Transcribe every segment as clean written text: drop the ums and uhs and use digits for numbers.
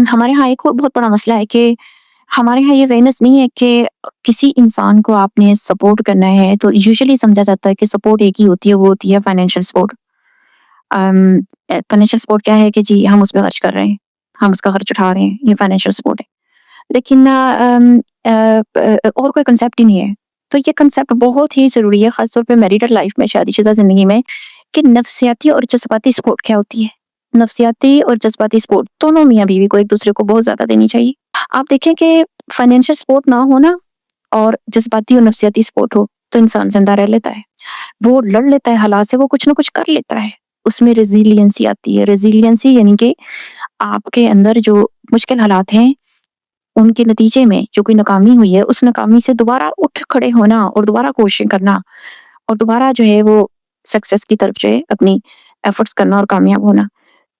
हमारे यहाँ एक और बहुत बड़ा मसला है कि हमारे यहाँ ये अवेयरनेस नहीं है कि किसी इंसान को आपने सपोर्ट करना है तो यूजुअली समझा जाता है कि सपोर्ट एक ही होती है, वो होती है फाइनेंशियल सपोर्ट। फाइनेंशियल सपोर्ट क्या है कि जी हम उस पे खर्च कर रहे हैं, हम उसका खर्च उठा रहे हैं, ये फाइनेंशियल सपोर्ट है। लेकिन और कोई कांसेप्ट ही नहीं है। तो ये कांसेप्ट बहुत ही ज़रूरी है, ख़ास तौर पे मैरिटल लाइफ़ में, शादीशुदा ज़िंदगी में, कि नफ्सियाती और जज़्बाती सपोर्ट क्या होती है। नफ्सियाती और जज़्बाती सपोर्ट दोनों मियाँ-बीवी को एक-दूसरे को बहुत ज़्यादा देनी चाहिए। आप देखें कि फाइनेंशियल सपोर्ट ना हो ना और जज़्बाती और नफ्सियाती सपोर्ट हो, तो इंसान ज़िंदा रह लेता है। वो लड़ लेता है हालात से, वो कुछ ना कुछ कर लेता है। उसमें रेज़िलियंसी आती है। रेज़िलियंसी यानी कि आपके अंदर जो मुश्किल हालात हैं, उनके नतीजे में जो कोई नाकामी हुई है, उस नाकामी से दोबारा उठ खड़े होना और दोबारा कोशिश करना और दोबारा जो है वो सक्सेस की तरफ जो है अपनी एफर्ट्स करना और कामयाब होना।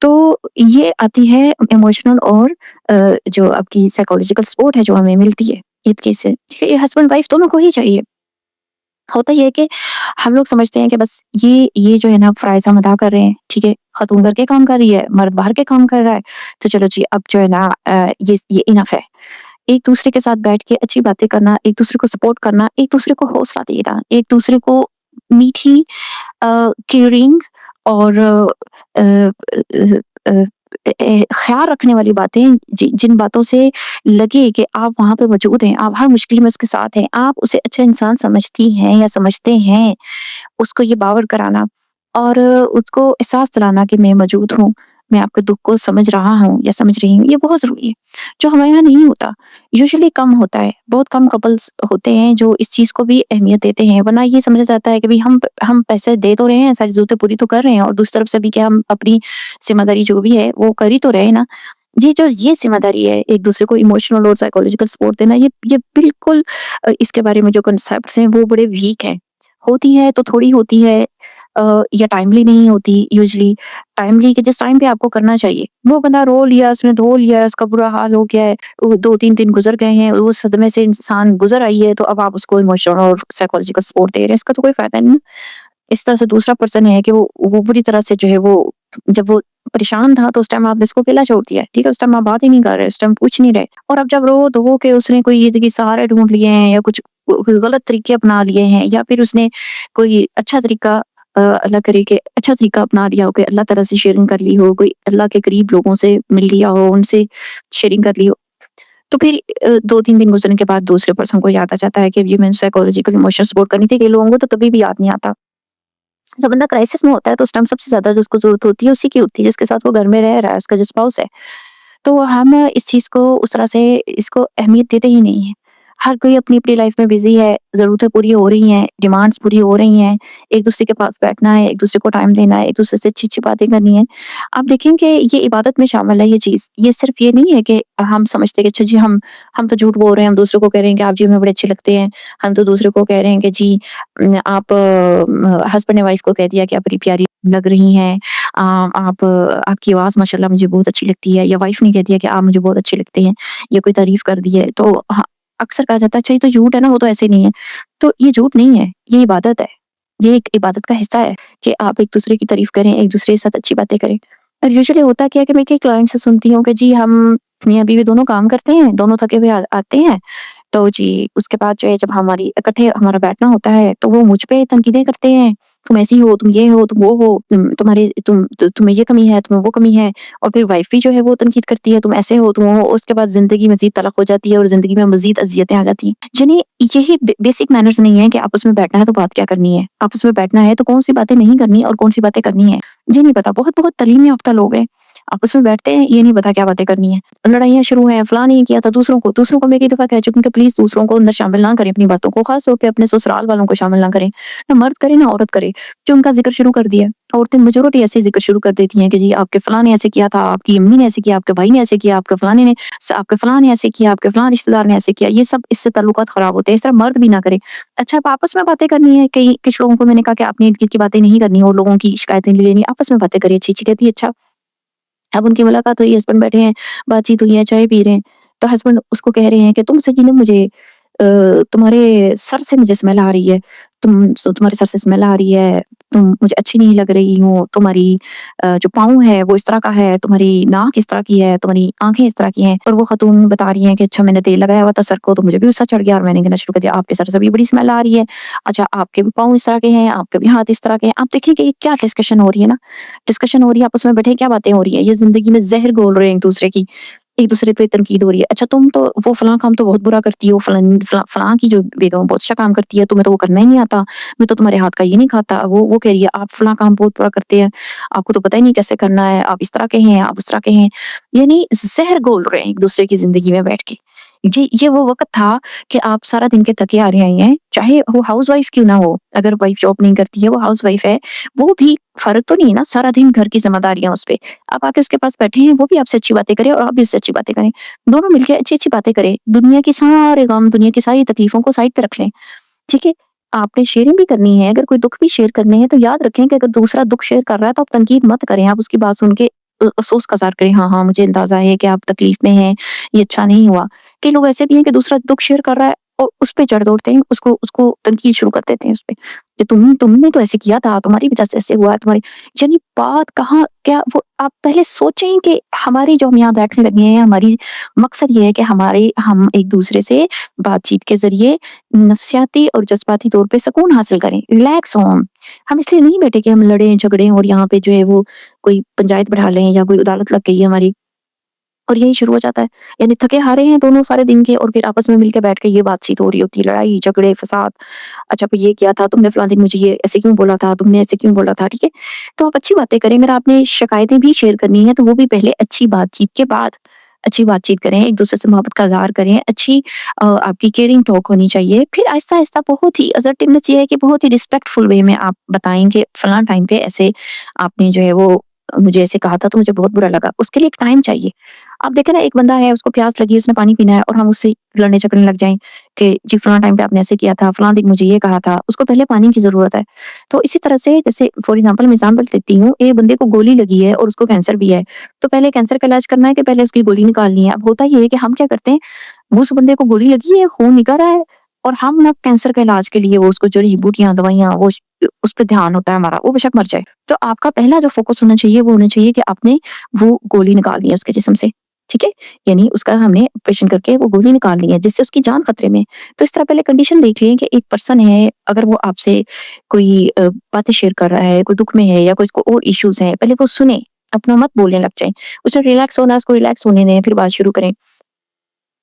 तो ये आती है इमोशनल और जो आपकी साइकोलॉजिकल सपोर्ट है जो हमें मिलती है ईद के से। ठीक है, ये हस्बैंड वाइफ दोनों को ही चाहिए। होता ये है कि हम लोग समझते हैं कि बस ये जो है ना फ़राइज़ हम अदा कर रहे हैं, ठीक है? ख़ातून घर के काम कर रही है, मर्द बाहर के काम कर रहा है, तो चलो जी अब जो है ना ये इनफ है। एक-दूसरे के साथ बैठ के अच्छी बातें करना, एक-दूसरे को सपोर्ट करना, एक-दूसरे को हौसला देना, एक-दूसरे को मीठी केयरिंग और ख़्याल रखने वाली बातें जिन बातों से लगे कि आप वहाँ पे मौजूद हैं, आप हर मुश्किल में उसके साथ हैं, आप उसे अच्छा इंसान समझती हैं या समझते हैं, उसको ये बावर कराना और उसको एहसास दिलाना कि मैं मौजूद हूँ, मैं आपके दुःख को समझ रहा हूँ या समझ रही हूँ, ये बहुत ज़रूरी है, जो हमारे यहाँ नहीं होता। यूजुअली कम होता है, बहुत कम कपल्स होते हैं जो इस चीज़ को भी अहमियत देते हैं, वरना ये समझा जाता है कि भई हम पैसे दे तो रहे हैं, सारी ज़रूरतें पूरी तो कर रहे हैं और दूसरी तरफ से भी क्या हम अपनी ज़िम्मेदारी जो भी है, वो कर ही तो रहे हैं ना। ये ज़िम्मेदारी है एक-दूसरे को इमोशनल और साइकोलॉजिकल सपोर्ट देना, ये बिल्कुल इसके बारे में जो कॉन्सेप्ट्स हैं, वो बड़े वीक हैं। होती है तो थोड़ी होती है या टाइमली नहीं होती यूजुअली। टाइमली कि जिस टाइम पे आपको करना चाहिए, वो बंदा रो लिया, उसने धो लिया, उसका बुरा हाल हो गया है, वो 2-3 दिन गुज़र गए हैं, वो सदमे से इंसान गुज़र आई है, तो अब आप उसको इमोशनल और साइकोलॉजिकल सपोर्ट दे रहे हैं, इसका तो कोई फ़ायदा नहीं ना। इस तरह से दूसरा पर्सन है कि वो बुरी तरह से जो है वो जब वो परेशान था तो उस टाइम आपने इसको अकेला छोड़ दिया है, ठीक है? उस टाइम आप बात ही नहीं कर रहे, उस टाइम पूछ नहीं रहे और अब जब रो धो के उसने कोई ये देखिए सहारे ढूँढ लिए हैं या कुछ कोई गलत तरीके अपना लिए हैं या फिर उसने कोई अच्छा तरीका अल्लाह करे कि अच्छा तरीका अपना लिया हो कि अल्लाह ताला से शेयरिंग कर ली हो, कोई अल्लाह के करीब लोगों से मिल लिया हो, उनसे शेयरिंग कर ली हो। तो फिर 2-3 दिन गुज़रने के बाद दूसरे पर्सन को याद आ जाता है कि ये मैंने साइकोलॉजिकल इमोशनल सपोर्ट करनी थी, कई लोगों को तो कभी भी याद नहीं आता। जब बंदा क्राइसिस में होता है तो उस टाइम सबसे ज़्यादा जो उसको ज़रूरत होती है उसी की होती है जिसके साथ वो घर में रह रहा है, उसका जो स्पाउस है। तो हम इस चीज़ को उस तरह से इसको अहमियत देते ही नहीं हैं। हर कोई अपनी-अपनी लाइफ़ में बिज़ी है, ज़रूरतें पूरी हो रही हैं, डिमांड्स पूरी हो रही हैं, एक-दूसरे के पास बैठना है, एक-दूसरे को टाइम देना है, एक-दूसरे से अच्छी-अच्छी बातें करनी है। आप देखें कि ये इबादत में शामिल है ये चीज़। ये सिर्फ़ ये नहीं है कि हम समझते हैं कि अच्छा जी हम तो झूठ बोल रहे हैं, हम दूसरों को कह रहे हैं कि आप जी हमें बड़े अच्छे लगते हैं। हम तो दूसरे को कह रहे हैं कि जी आप हस्बैंड ने वाइफ़ को कह दिया कि आप बड़ी प्यारी लग रही हैं। आप आपकी आवाज़ माशाल्लाह मुझे बहुत अच्छी लगती है या वाइफ़ ने कह दिया कि आप मुझे बहुत अच्छे लगते हैं या कोई तारीफ़ कर दी है। तो हाँ, अक्सर कहा जाता है अच्छा ये तो झूठ है ना, वो तो ऐसे नहीं है। तो ये झूठ नहीं है, ये इबादत है। ये एक इबादत का हिस्सा है कि आप एक-दूसरे की तारीफ़ करें, एक-दूसरे के साथ अच्छी बातें करें। और यूजुअली होता क्या है कि मैं कई क्लाइंट से सुनती हूँ कि जी हम मियाँ-बीवी दोनों काम करते हैं, दोनों थके हुए आते हैं तो जी, उसके बाद जो है जब हमारी इकट्ठे हमारा बैठना होता है, तो वो मुझ पे तनकीदें करते हैं, "तुम ऐसी हो, तुम ये हो, तुम वो हो, तुम्हें ये कमी है, तुम्हें वो कमी है।" और फिर वाइफ़ भी जो है वो तनकीद करती है, "तुम ऐसे हो, तुम वो हो।" उसके बाद ज़िंदगी मज़ीद तल्ख़ हो जाती है और ज़िंदगी में मज़ीद अज़ियतें आ जाती हैं। यानी यही बेसिक मैनर्स नहीं है कि आपस में बैठना है तो बात क्या करनी है? आपस में बैठना है तो कौन-सी बातें नहीं करनी और कौन-सी बातें करनी है? ये नहीं पता, बहुत-बहुत तालीम याफ़्ता लोग हैं, आपस में बैठते हैं, ये नहीं पता क्या बातें करनी है। लड़ाइयाँ शुरू हैं, फलाँ ने ये किया था दूसरों को मैं कई दफ़ा कह चुकी हूँ कि प्लीज़ दूसरों को अंदर शामिल ना करें अपनी बातों को, ख़ास तौर पे अपने ससुराल वालों को शामिल ना करें। ना मर्द करे ना औरत करे, जो उनका ज़िक्र शुरू कर दिया। औरतें मेजॉरिटी ऐसे ही ज़िक्र शुरू कर देती हैं कि जी आपके फलाँ ने ऐसे किया था, आपकी अम्मी ने ऐसे किया, आपके भाई ने ऐसे किया, आपके फलाँ ने ऐसे किया, आपके फलाँ रिश्तेदार ने ऐसे किया। ये सब इससे ताल्लुकात ख़राब होते हैं, इस तरह मर्द भी ना करे। अच्छा अब आपस में बातें करनी है, कई कुछ लोगों को मैंने कहा कि आपने इर्द-गिर्द की बातें नहीं करनी और लोगों की शिकायतें नहीं लेनी, आपस में बातें करिए अच्छी-अच्छी। कहती है अच्छा अब उनकी मुलाकात हुई, हस्बैंड बैठे हैं, बातचीत हुई है, चाय पी रहे हैं, तो हस्बैंड उसको कह रहे हैं कि तुमसे जी ना मुझे तुम्हारे सर से मुझे स्मेल आ रही है, तुम्हारे सर से स्मेल आ रही है, तुम मुझे अच्छी नहीं लग रही हो, तुम्हारी जो पाँव है वो इस तरह का है, तुम्हारी नाक इस तरह की है, तुम्हारी आँखें इस तरह की हैं। और वो खातून बता रही हैं कि अच्छा मैंने तेल लगाया हुआ था सर को तो मुझे भी गुस्सा चढ़ गया और मैंने कहना शुरू कर दिया आपके सर से भी बड़ी स्मेल आ रही है। अच्छा आपके भी पाँव इस तरह के हैं, आपके भी हाथ इस तरह के हैं। आप देखिए कि ये क्या डिस्कशन हो रही है ना, डिस्कशन हो रही है आपस में बैठे क्या बातें हो रही हैं। ये ज़िंदगी में ज़हर घोल रहे हैं एक-दूसरे की। एक-दूसरे पे तनकीद हो रही है। अच्छा तुम तो वो फलाँ काम तो बहुत बुरा करती हो, फलाँ की जो बेगम बहुत अच्छा काम करती है, तुम्हें तो वो करना ही नहीं आता। मैं तो तुम्हारे हाथ का ये नहीं खाता। वो कह रही है आप फलाँ काम बहुत बुरा करते हैं, आपको तो पता ही नहीं कैसे करना है, आप इस तरह के हैं, आप उस तरह के हैं। यानी ज़हर घोल रहे हैं एक-दूसरे की ज़िंदगी में बैठ के। ये वो वक़्त था कि आप सारा दिन के थके हारे आई हैं, चाहे वो हाउसवाइफ़ क्यों ना हो, अगर वाइफ़ जॉब नहीं करती है, वो हाउसवाइफ़ है, वो भी फ़र्क तो नहीं है ना, सारा दिन घर की ज़िम्मेदारियाँ उस पे। आप आके उसके पास बैठे हैं, वो भी आपसे अच्छी बातें करे और आप भी उससे अच्छी बातें करें। दोनों मिलके अच्छी-अच्छी बातें करें। दुनिया के सारे गम, दुनिया की सारी तकलीफ़ों को साइड पे रख लें, ठीक है? आपने शेयरिंग भी करनी है, अगर कोई दुःख भी शेयर करने हैं, तो याद रखें कि अगर दूसरा दुःख शेयर कर रहा है, तो आप तनकीद मत करें। आप उसकी बात सुन के अफ़सोस का ज़ाहिर करें, हाँ, हाँ, मुझे अंदाज़ा है कि आप तकलीफ़ में हैं, ये अच्छा नहीं हुआ। कई लोग ऐसे भी हैं कि दूसरा दुःख शेयर कर रहा है और उस पे चढ़ दौड़ते हैं, उसको उसको तनकीद शुरू कर देते हैं उस पे, कि तुमने तो ऐसे किया था, तुम्हारी वज़ह से ऐसे हुआ, तुम्हारी यानी बात कहाँ क्या वो आप पहले सोचें कि हमारी जो हम यहाँ बैठने लगे हैं, हमारी मकसद ये है कि हम एक-दूसरे से बातचीत के ज़रिए नफ़सियाती और जज़्बाती तौर पे सुकून हासिल करें, रिलैक्स हों हम इसलिए नहीं बैठे कि हम लड़ें, झगड़ें और यहाँ पे जो है वो कोई पंचायत बढ़ा लें या कोई अदालत लग गई है हमारी और यही शुरू हो जाता है। यानी थके-हारे हैं दोनों सारे दिन के और फिर आपस में मिलके बैठ के ये बातचीत हो रही होती है, लड़ाई, झगड़े, फ़साद। अच्छा तो ये किया था, तुमने फलाँ दिन मुझे ये ऐसे क्यों बोला था, तुमने ऐसे क्यों बोला था, ठीक है? तो आप अच्छी बातें करें, अगर आपने शिकायतें भी शेयर करनी है तो वो भी पहले अच्छी बातचीत के बाद, अच्छी बातचीत करें, एक-दूसरे से मोहब्बत का इज़हार करें, अच्छी आपकी केयरिंग टॉक होनी चाहिए। फिर आहिस्ता-आहिस्ता बहुत ही असर्टिवनेस ये है कि बहुत ही रिस्पेक्टफुल वे में आप बताएँ कि फलाँ टाइम पे ऐसे आपने जो है वो मुझे ऐसे कहा था तो मुझे बहुत बुरा लगा। उसके लिए एक टाइम चाहिए। आप देखें ना एक बंदा है उसको प्यास लगी, उसने पानी पीना है और हम उससे लड़ने झगड़ने लग जाएँ कि जी फलाँ टाइम पे आपने ऐसे किया था, फलाँ दिन मुझे ये कहा था, उसको पहले पानी की ज़रूरत है। तो इसी तरह से जैसे फॉर एग्ज़ाम्पल मैं एग्ज़ाम्पल देती हूँ, एक बंदे को गोली लगी है और उसको कैंसर भी है, तो पहले कैंसर का इलाज करना है कि पहले उसकी गोली निकालनी है? अब होता ये है कि हम क्या करते हैं, वो उस बंदे को गोली लगी है, खून निकल रहा है और हम ना कैंसर के इलाज के लिए वो उसको जड़ी-बूटियाँ, दवाइयाँ वो उस पे ध्यान होता है हमारा, वो बेशक मर जाए। तो आपका पहला जो फ़ोकस होना चाहिए, वो होना चाहिए कि आपने वो गोली निकालनी है उसके जिस्म से, ठीक है? यानी उसका हमने ऑपरेशन करके वो गोली निकालनी है, जिससे उसकी जान खतरे में है। तो इस तरह पहले कंडीशन देख लें कि एक पर्सन है, अगर वो आपसे कोई बातें शेयर कर रहा है, कोई दुःख में है या कोई इसको और इश्यूज़ हैं, पहले वो सुनें, अपना मत बोलने लग जाएँ। उसे रिलैक्स होना है, उसको रिलैक्स होने दें, फिर बात शुरू करें।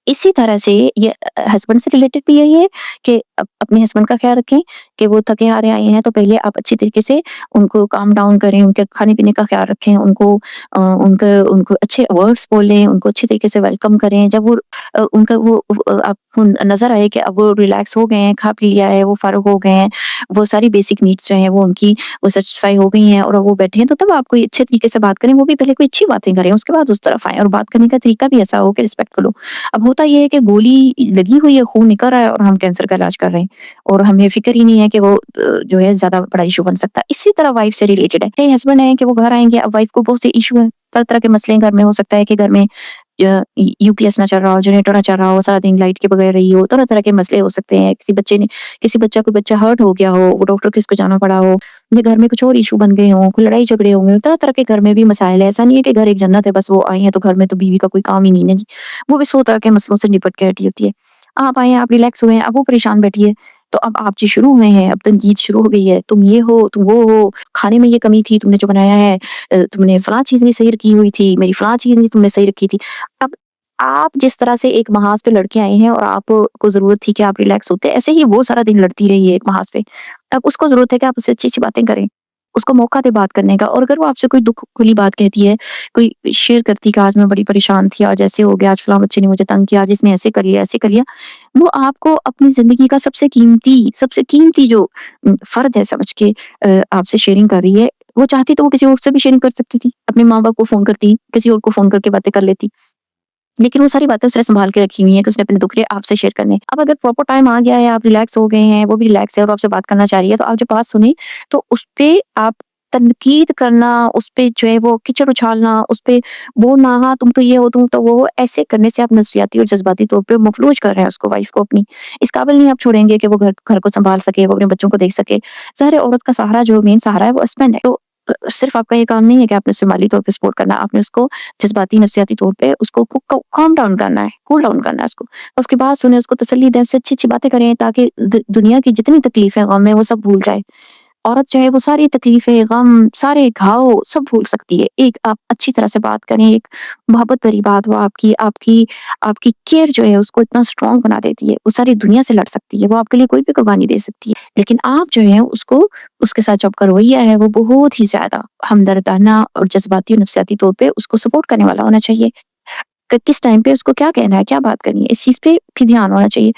इसी तरह से ये हस्बैंड से रिलेटेड भी यही है कि अपने हस्बैंड का ख़्याल रखें कि वो थके-हारे आए हैं, तो पहले आप अच्छी तरीके से उनको काम डाउन करें, उनके खाने-पीने का ख़्याल रखें, उनको अच्छे वर्ड्स बोलें, उनको अच्छी तरीके से वेलकम करें। जब वो उनका वो आपको नज़र आए कि अब वो रिलैक्स हो गए हैं, खा-पी लिया है, वो फ़ारुग हो गए हैं, वो सारी बेसिक नीड्स जो हैं वो उनकी वो सैटिस्फाई हो गई हैं और वो बैठे हैं, तो तब आप कोई अच्छे तरीके से बात करें। वो भी पहले कोई अच्छी बातें करें, उसके बाद उस तरफ आएँ और बात करने का तरीका भी ऐसा हो कि रिस्पेक्टफुल हो। अब होता ये है कि गोली लगी हुई है, खून निकल रहा है और हम कैंसर का इलाज कर रहे हैं और हमें फ़िक्र ही नहीं है कि वो जो है ज़्यादा बड़ा इश्यू बन सकता है। इसी तरह वाइफ़ से रिलेटेड है। कई हस्बैंड हैं कि वो घर आएँगे, अब वाइफ़ को बहुत से इश्यू हैं, तरह-तरह के मसले घर में हो सकता है कि घर में यूपीएस ना चल रहा हो, जनरेटर ना चल रहा हो, सारा दिन लाइट के बगैर रही हो, तरह-तरह के मसले हो सकते हैं। कोई बच्चा हर्ट हो गया हो, वो डॉक्टर के उसको जाना पड़ा हो, या घर में कुछ और इश्यू बन गए हों, कोई लड़ाई झगड़े होंगे, तरह-तरह के घर में भी मसाइल है। ऐसा नहीं है कि घर एक जन्नत है, बस वो आई हैं तो घर में तो बीवी का कोई काम ही नहीं है जी। वो भी 100 तरह के मसलों से निपट के हटी होती है। आप आए हैं, आप रिलैक्स हुए हैं, अब वो परेशान बैठी है, तो अब आप जी शुरू हुए हैं, अब तनकीद शुरू हो गई है, तुम ये हो, तुम वो हो, खाने में ये कमी थी, तुमने जो बनाया है तुमने फलाँ चीज़ नहीं सही रखी हुई थी, मेरी फलाँ चीज़ नहीं तुमने सही रखी थी। अब आप जिस तरह से एक महाज़ पे लड़ के आए हैं और आपको ज़रूरत थी कि आप रिलैक्स होते, ऐसे ही वो सारा दिन लड़ती रही है एक महाज़ पे। अब उसको ज़रूरत है कि आप उससे अच्छी-अच्छी बातें करें, उसको मौका दें बात करने का और अगर वो आपसे कोई दुःख खुली बात कहती है, कोई शेयर करती है कि आज मैं बड़ी परेशान थी, आज ऐसे हो गया, आज फलाँ बच्चे ने मुझे तंग किया, आज इसने ऐसे कर लिया, ऐसे कर लिया। वो आपको अपनी ज़िंदगी का सबसे कीमती जो फ़र्द है समझ के आपसे शेयरिंग कर रही है। वो चाहती तो वो किसी और से भी शेयरिंग कर सकती थी, अपने माँ-बाप को फ़ोन करती, किसी और को फ़ोन करके बातें कर लेती। लेकिन वो सारी बातें उसने सँभाल के रखी हुई हैं कि उसने अपने दुःख आपसे शेयर करने हैं। अब अगर प्रॉपर टाइम आ गया है, आप रिलैक्स हो गए हैं, वो भी रिलैक्स है और आपसे बात करना चाह रही है, तो आप जब बात सुने, तो उसपे आप तनकीद करना, उस पे जो है वो कीचड़ उछालना, उस पे बोलना, हाँ, तुम तो ये हो, तुम तो वो हो, ऐसे करने से आप नफ़सियाती और जज़्बाती तौर पे मफ़लूज कर रहे हैं उसको, वाइफ़ को अपनी। इस काबिल नहीं आप छोड़ेंगे कि वो घर घर को सँभाल सके, वो अपने बच्चों को देख सके। ज़ाहिर है औरत का सहारा जो मेन सहारा है वो हस्बैंड है। तो सिर्फ़ आपका ये काम नहीं है कि आपने उसे माली तौर पे सपोर्ट करना है, आपने उसको जज़्बाती, नफ़सियाती तौर पे उसको काम डाउन करना है, कूल डाउन करना है उसको। उसकी बात सुनें, उसको तसल्ली दें, उससे अच्छी-अच्छी बातें करें ताकि दुनिया की जितनी तकलीफ़ें, गम है, वो सब भूल जाए। औरत जो है वो सारी तकलीफ़ें, गम, सारे घाव सब भूल सकती है। एक आप अच्छी तरह से बात करें, एक मोहब्बत भरी बात वो आपकी आपकी आपकी केयर जो है उसको इतना स्ट्रॉन्ग बना देती है। वो सारी दुनिया से लड़ सकती है, वो आपके लिए कोई भी कुर्बानी दे सकती है। लेकिन आप जो है उसको उसके साथ जो आपका रवैया है वो बहुत ही ज़्यादा हमदर्दाना और जज़्बाती और नफ़सियाती तौर पे उसको सपोर्ट करने वाला होना चाहिए। किस टाइम पे उसको क्या कहना है, क्या बात करनी है, इस चीज़ पे भी ध्यान होना चाहिए।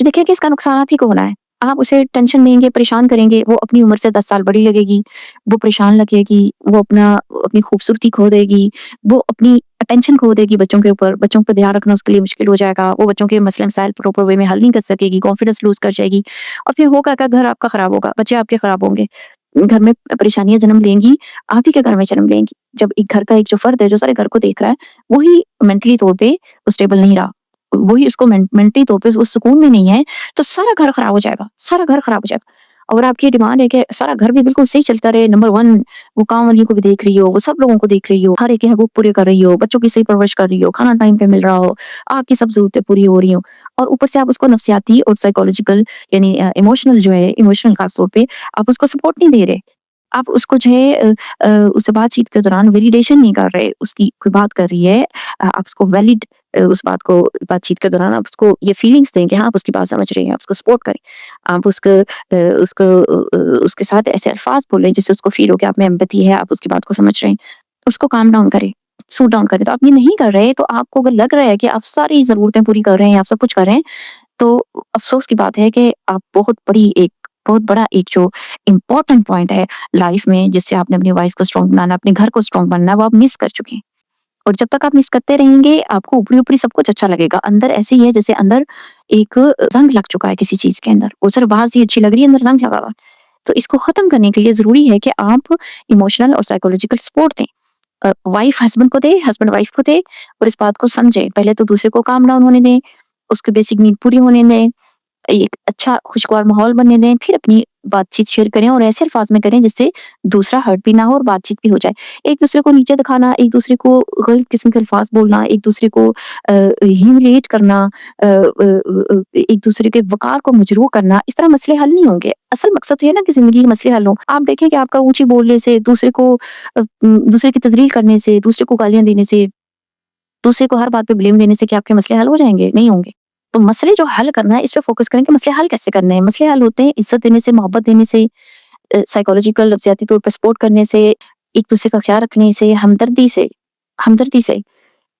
देखिए कि इसका नुकसान आप ही को होना है। आप उसे टेंशन देंगे, परेशान करेंगे, वो अपनी उम्र से 10 साल बड़ी लगेगी, वो परेशान लगेगी, वो अपनी खूबसूरती खो देगी, वो अपनी अटेंशन खो देगी बच्चों के ऊपर, बच्चों पे ध्यान रखना उसके लिए मुश्किल हो जाएगा, वो बच्चों के मसले-मसाइल प्रॉपर वे में हल नहीं कर सकेगी, कॉन्फिडेंस लूज़ कर जाएगी और फिर होगा क्या, घर आपका खराब होगा, बच्चे आपके खराब होंगे। घर में परेशानियाँ जन्म लेंगी, आप ही के घर में जन्म लेंगी। जब एक घर का एक जो फर्द है, जो सारे घर को देख रहा है, वही मेंटली तौर पे स्टेबल नहीं रहा, वही उसको मेंटली तौर पे वो सुकून में नहीं है, तो सारा घर खराब हो जाएगा, सारा घर खराब हो जाएगा। अगर आपकी डिमांड है कि सारा घर भी बिल्कुल सही चलता रहे, नंबर 1 वो काम वालियों को भी देख रही हो, वो सब लोगों को देख रही हो, हर एक के हकूक पूरे कर रही हो, बच्चों की सही परवरिश कर रही हो, खाना टाइम पे मिल रहा हो, आपकी सब ज़रूरतें पूरी हो रही हो और ऊपर से आप उसको नफ्सियाती और साइकोलॉजिकल यानी इमोशनल जो है, इमोशनल खास तौर पे आप उसको सपोर्ट नहीं दे रहे। आप उसको जो है उससे बातचीत के दौरान वैलिडेशन नहीं कर रहे, उसकी कोई बात कर रही है आप उसको वैलिड उस बात को बातचीत के दौरान आप उसको ये फीलिंग्स दें कि हाँ, आप उसकी बात समझ रहे हैं, आप उसको सपोर्ट करें। आप उसके साथ ऐसे अल्फाज बोलें जिससे उसको फ़ील हो कि आप में एम्पैथी है, आप उसकी बात को समझ रहे हैं। उसको काम डाउन करें, सूट डाउन करें। तो आप ये नहीं कर रहे, तो आपको अगर लग रहा है कि आप सारी ज़रूरतें पूरी कर रहे हैं, आप सब कुछ कर रहे हैं, तो अफ़सोस की बात है कि आप बहुत बड़ा एक जो इम्पोर्टेंट पॉइंट है लाइफ़ में, जिससे आपने अपनी वाइफ़ को स्ट्रॉन्ग बनाना, अपने घर को स्ट्रॉन्ग बनना है, वो आप मिस कर चुके हैं। और जब तक आप मिस करते रहेंगे, आपको ऊपरी-ऊपरी सब कुछ अच्छा लगेगा। अंदर ऐसे ही है जैसे अंदर एक ज़ंग लग चुका है किसी चीज़ के अंदर। वो सिर्फ़ बाहर से ही अच्छी लग रही है, अंदर ज़ंग लगा हुआ है। तो इसको ख़त्म करने के लिए ज़रूरी है कि आप इमोशनल और साइकोलॉजिकल सपोर्ट दें। वाइफ़ हस्बैंड को दे, हस्बैंड वाइफ़ को दे और इस बात को समझे। पहले तो दूसरे को काम डाउन होने दें, उसकी बेसिक नीड पूरी होने दें। एक अच्छा खुशगवार माहौल बनने दें, फिर अपनी बातचीत शेयर करें और ऐसे अल्फाज़ में करें जिससे दूसरा हर्ट भी ना हो और बातचीत भी हो जाए। एक-दूसरे को नीचे दिखाना, एक-दूसरे को गलत किस्म के अल्फाज़ बोलना, एक-दूसरे को ह्यूमिलिएट करना एक-दूसरे के वक़ार को मजरूह करना, इस तरह मसले हल नहीं होंगे। असल मकसद तो ये है ना कि ज़िंदगी के मसले हल हों। आप देखें कि आपका ऊँची बोलने से, दूसरे की तज़लील करने से, दूसरे को गालियाँ देने से, दूसरे को हर बात पे ब्लेम देने से क्या आपके मसले हल हो जाएँगे? नहीं होंगे। तो मसले जो हल करना है, इस पे फ़ोकस करें कि मसले हल कैसे करने हैं। मसले हल होते हैं इज़्ज़त देने से, मोहब्बत देने से, साइकोलॉजिकल नफ़सियाती तौर पे सपोर्ट करने से, एक-दूसरे का ख़्याल रखने से, हमदर्दी से,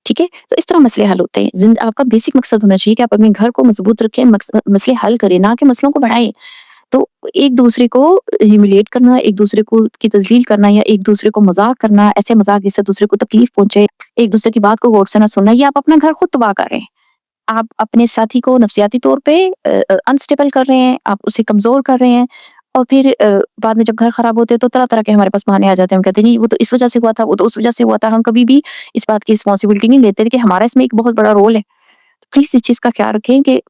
ठीक है? तो इस तरह मसले हल होते हैं। आपका बेसिक मकसद होना चाहिए कि आप अपने घर को मज़बूत रखें, मसले हल करें, ना कि मसलों को बढ़ाएँ। तो एक-दूसरे को ह्यूमिलिएट करना, एक-दूसरे को की तज़लील करना या एक-दूसरे को मज़ाक करना, ऐसे मज़ाक जिससे दूसरे को तकलीफ़ पहुँचे, एक-दूसरे की बात को गौर से ना सुनना, ये आप अपना घर खुद तबाह कर रहे हैं। आप अपने साथी को नफ़सियाती तौर पे अनस्टेबल कर रहे हैं, आप उसे कमज़ोर कर रहे हैं और फिर बाद में जब घर ख़राब होते हैं तो तरह-तरह के हमारे पास बहाने आ जाते हैं। हम कहते हैं नहीं वो तो इस वज़ह से हुआ था, वो तो उस वज़ह से हुआ था। हम कभी भी इस बात की रिस्पॉन्सिबिलिटी नहीं लेते कि हमारा इसमें एक बहुत बड़ा रोल है। तो प्लीज़ इस चीज़ का ख़्याल रखें कि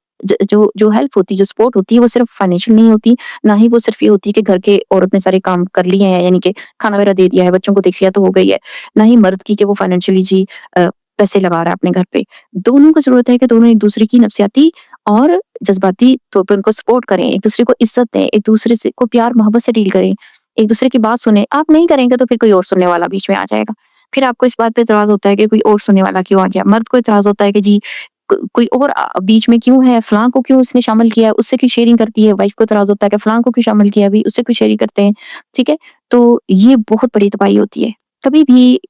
जो हेल्प होती है, जो सपोर्ट होती है वो सिर्फ़ फाइनेंशियल नहीं होती, ना ही वो सिर्फ़ ये होती है कि घर के औरत ने सारे काम कर लिए हैं, यानी कि खाना वगैरह दे दिया है, बच्चों को देख लिया तो हो गई है। ना ही मर्द की कि वो फाइनेंशियली पैसे लगा रहा है अपने घर पे। दोनों को ज़रूरत है कि दोनों एक-दूसरे की नफ़सियाती और जज़्बाती तौर पे उनको सपोर्ट करें, एक-दूसरे को इज़्ज़त दें, एक-दूसरे से को प्यार-मोहब्बत से डील करें, एक-दूसरे की बात सुनें। आप नहीं करेंगे तो फिर कोई और सुनने वाला बीच में आ जाएगा। फिर आपको इस बात पे एतराज़ होता है कि कोई और सुनने वाला क्यों आ गया? मर्द को एतराज़ होता है कि जी कोई और बीच में क्यों है, फलाँ को क्यों उसने शामिल किया, उससे क्यों शेयरिंग करती है, वाइफ़ को एतराज़ होता है कि फलाँ को क्यों शामिल किया अभी, उससे क्यों शेयरिंग करते हैं, ठीक है? तो ये बहुत बड़ी तबाही होती है। कभी भी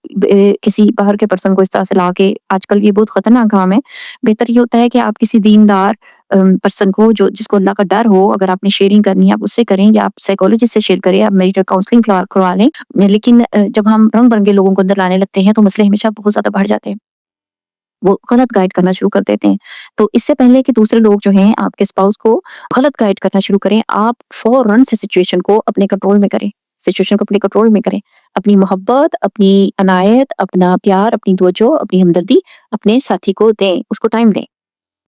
किसी बाहर के पर्सन को इस तरह से लाके आजकल ये बहुत खतरनाक काम है। बेहतर ये होता है कि आप किसी दीनदार पर्सन को जो जिसको अल्लाह का डर हो, अगर आपने शेयरिंग करनी है आप उससे करें या आप साइकोलॉजिस्ट से शेयर करें, आप मैरिटल काउंसलिंग करवा लें। लेकिन जब हम रंग-बिरंगे लोगों को अंदर लाने लगते हैं तो मसले हमेशा बहुत ज़्यादा बढ़ जाते हैं। वो गलत गाइड करना शुरू कर देते हैं। तो इससे पहले कि दूसरे लोग जो हैं आपके स्पाउस को गलत गाइड करना शुरू करें, आप फ़ौरन से सिचुएशन को अपने कंट्रोल में करें। सिचुएशन को अपने कंट्रोल में करें। अपनी मोहब्बत, अपनी अनायत, अपना प्यार, अपनी तवज्जो, अपनी हमदर्दी अपने साथी को दें, उसको टाइम दें।